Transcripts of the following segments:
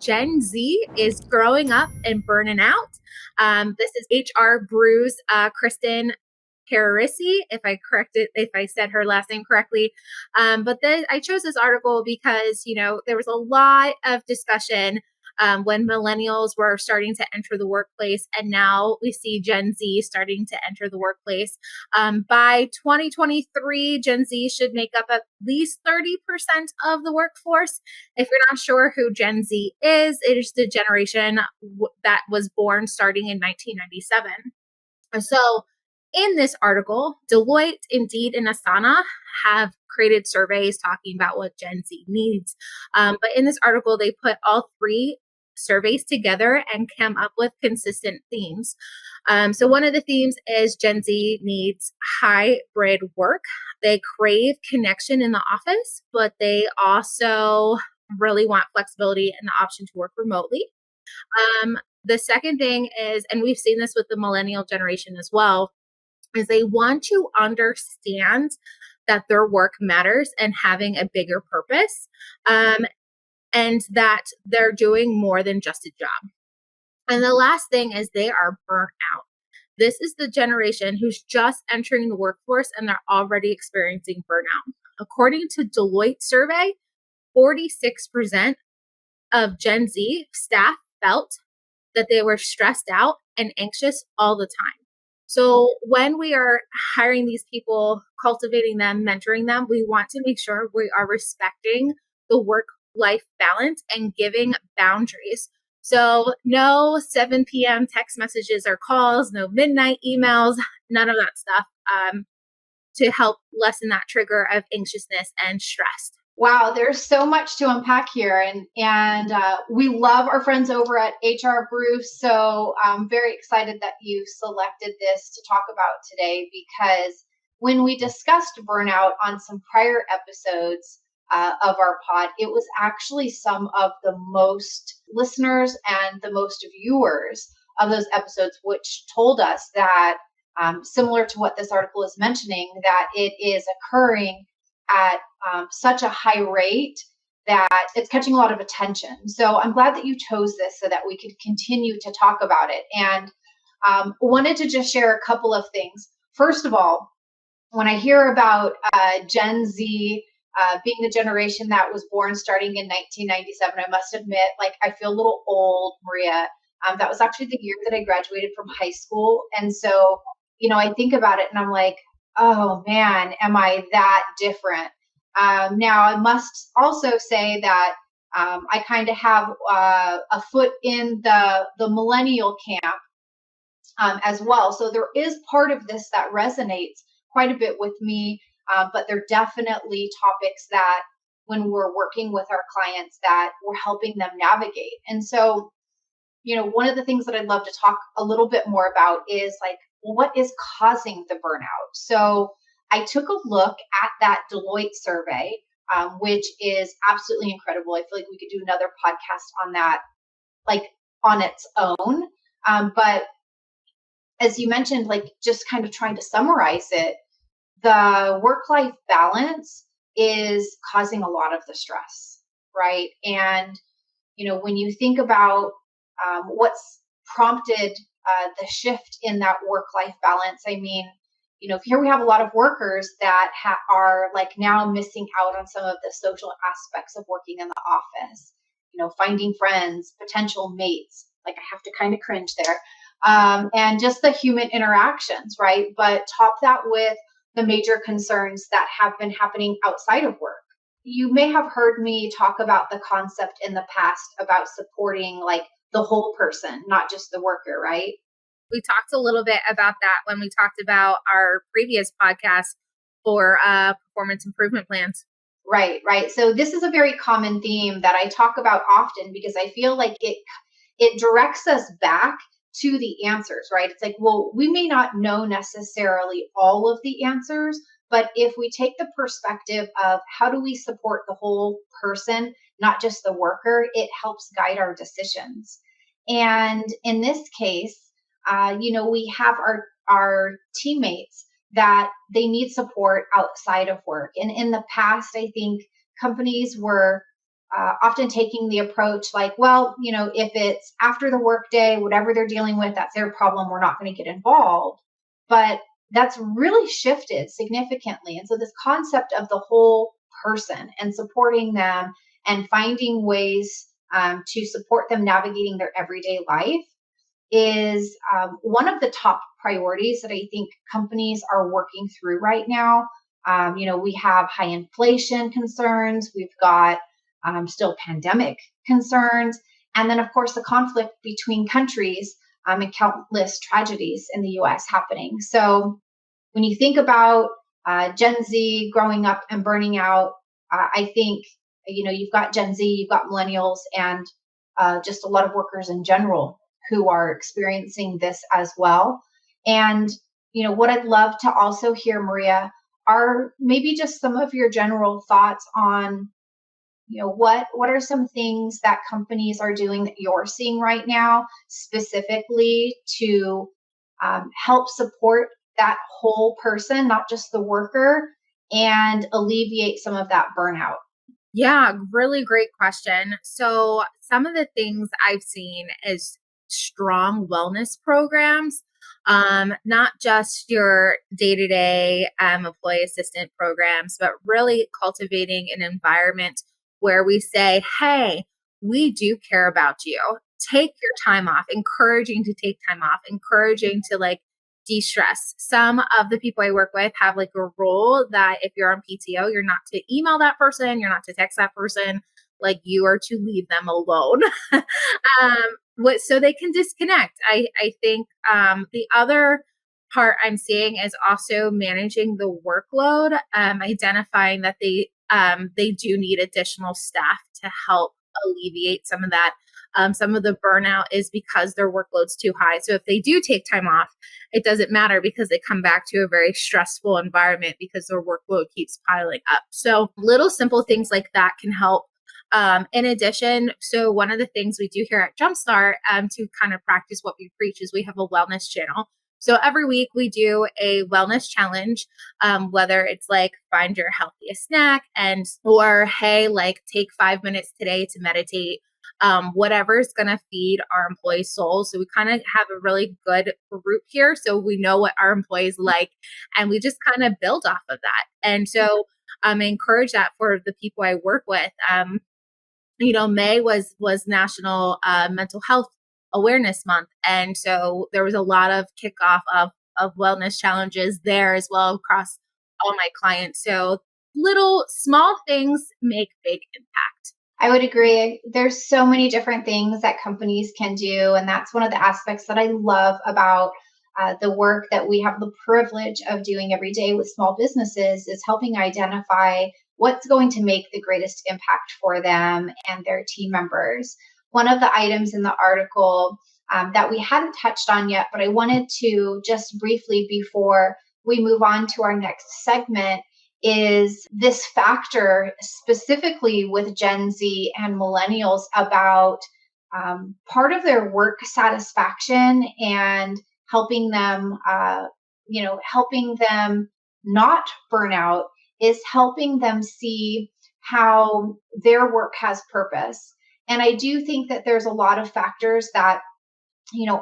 Gen Z is growing up and burning out. This is HR Brews, Kristen Parisi, if I said her last name correctly. I chose this article because, there was a lot of discussion when millennials were starting to enter the workplace, and now we see Gen Z starting to enter the workplace. By 2023, Gen Z should make up at least 30% of the workforce. If you're not sure who Gen Z is, it is the generation that was born starting in 1997. So, in this article, Deloitte, Indeed, and Asana have created surveys talking about what Gen Z needs. But in this article, they put all three surveys together and came up with consistent themes. So one of the themes is Gen Z needs hybrid work. They crave connection in the office, but they also really want flexibility and the option to work remotely. The second thing is, and we've seen this with the millennial generation as well, is they want to understand that their work matters and having a bigger purpose, and that they're doing more than just a job. And the last thing is they are burnt out. This is the generation who's just entering the workforce and they're already experiencing burnout. According to Deloitte survey, 46% of Gen Z staff felt that they were stressed out and anxious all the time. So when we are hiring these people, cultivating them, mentoring them, we want to make sure we are respecting the work-life balance and giving boundaries. So no 7 p.m. text messages or calls, no midnight emails, none of that stuff, to help lessen that trigger of anxiousness and stress. Wow, there's so much to unpack here, and we love our friends over at HR Brew. So I'm very excited that you selected this to talk about today, because when we discussed burnout on some prior episodes of our pod, it was actually some of the most listeners and the most viewers of those episodes, which told us that similar to what this article is mentioning, that it is occurring at such a high rate that it's catching a lot of attention. So I'm glad that you chose this so that we could continue to talk about it. And wanted to just share a couple of things. First of all, when I hear about Gen Z being the generation that was born starting in 1997, I must admit, I feel a little old, Maria. That was actually the year that I graduated from high school. And so, I think about it and I'm like, oh man, am I that different? Now, I must also say that I kind of have a foot in the millennial camp as well. So there is part of this that resonates quite a bit with me, but they're definitely topics that when we're working with our clients that we're helping them navigate. And so, one of the things that I'd love to talk a little bit more about is what is causing the burnout? So I took a look at that Deloitte survey, which is absolutely incredible. I feel like we could do another podcast on that, on its own. But as you mentioned, just kind of trying to summarize it, the work-life balance is causing a lot of the stress, right? And, when you think about what's prompted the shift in that work-life balance, I mean, here we have a lot of workers that are now missing out on some of the social aspects of working in the office, finding friends, potential mates. I have to kind of cringe there. And just the human interactions, right? But top that with the major concerns that have been happening outside of work. You may have heard me talk about the concept in the past about supporting the whole person, not just the worker, right? We talked a little bit about that when we talked about our previous podcast for performance improvement plans. Right. So this is a very common theme that I talk about often because I feel like it directs us back to the answers, right? It's well, we may not know necessarily all of the answers, but if we take the perspective of how do we support the whole person, not just the worker, it helps guide our decisions. And in this case, we have our teammates that they need support outside of work. And in the past, I think companies were often taking the approach like, well, if it's after the workday, whatever they're dealing with, that's their problem. We're not going to get involved. But that's really shifted significantly. And so this concept of the whole person and supporting them and finding ways to support them navigating their everyday life is one of the top priorities that I think companies are working through right now. We have high inflation concerns, we've got still pandemic concerns, and then, of course, the conflict between countries and countless tragedies in the US happening. So, when you think about Gen Z growing up and burning out, I think you've got Gen Z, you've got millennials, and just a lot of workers in general who are experiencing this as well. And what I'd love to also hear, Maria, are maybe just some of your general thoughts on what are some things that companies are doing that you're seeing right now specifically to help support that whole person, not just the worker, and alleviate some of that burnout? Yeah, really great question. So, some of the things I've seen is strong wellness programs, not just your day to day employee assistant programs, but really cultivating an environment where we say, hey, we do care about you. Take your time off, encouraging to take time off, encouraging to de-stress. Some of the people I work with have a rule that if you're on PTO, you're not to email that person, you're not to text that person, you are to leave them alone. So they can disconnect. I think the other part I'm seeing is also managing the workload, identifying that they do need additional staff to help alleviate some of that. Some of the burnout is because their workload's too high. So if they do take time off, it doesn't matter because they come back to a very stressful environment because their workload keeps piling up. So little simple things like that can help. In addition, so one of the things we do here at Jumpstart to kind of practice what we preach is we have a wellness channel. So every week we do a wellness challenge, whether it's find your healthiest snack or hey, take 5 minutes today to meditate, whatever is going to feed our employees' souls. So we kind of have a really good group here. So we know what our employees like, and we just kind of build off of that. And so I encourage that for the people I work with. May was National Mental Health Awareness Month, and so there was a lot of kickoff of wellness challenges there as well across all my clients. So little small things make big impact. I would agree. There's so many different things that companies can do, and that's one of the aspects that I love about the work that we have the privilege of doing every day with small businesses is helping identify what's going to make the greatest impact for them and their team members. One of the items in the article that we hadn't touched on yet, but I wanted to just briefly before we move on to our next segment is this factor specifically with Gen Z and millennials about part of their work satisfaction and helping them, helping them not burn out is helping them see how their work has purpose. And I do think that there's a lot of factors that,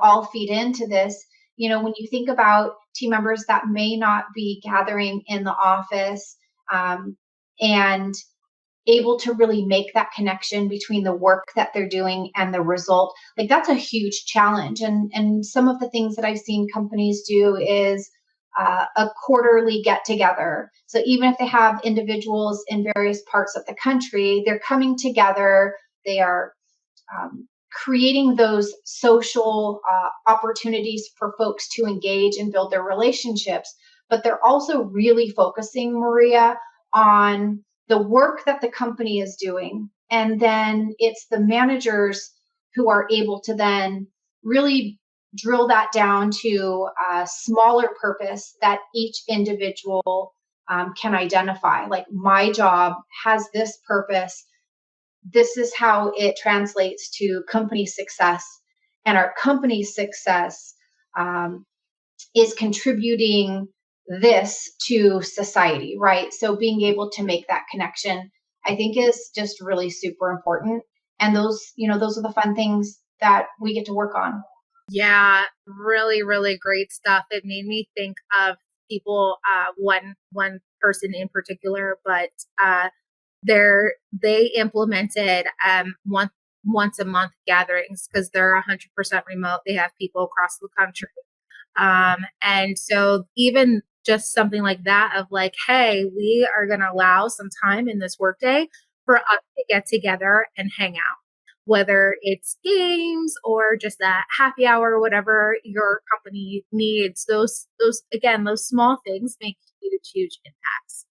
all feed into this. When you think about team members that may not be gathering in the office and able to really make that connection between the work that they're doing and the result, that's a huge challenge. And some of the things that I've seen companies do is a quarterly get together. So even if they have individuals in various parts of the country, they're coming together, they are creating those social opportunities for folks to engage and build their relationships. But they're also really focusing, Maria, on the work that the company is doing. And then it's the managers who are able to then really drill that down to a smaller purpose that each individual can identify. Like, my job has this purpose. This is how it translates to company success. And our company's success is contributing this to society, right? So being able to make that connection I think is just really super important. And those are the fun things that we get to work on. Yeah, really, really great stuff. It made me think of people, one person in particular, but they implemented once a month gatherings because they're 100% remote. They have people across the country. And so even just something like that of like, hey, we are going to allow some time in this workday for us to get together and hang out, whether it's games or just that happy hour, whatever your company needs. Those again, those small things make huge, huge impacts.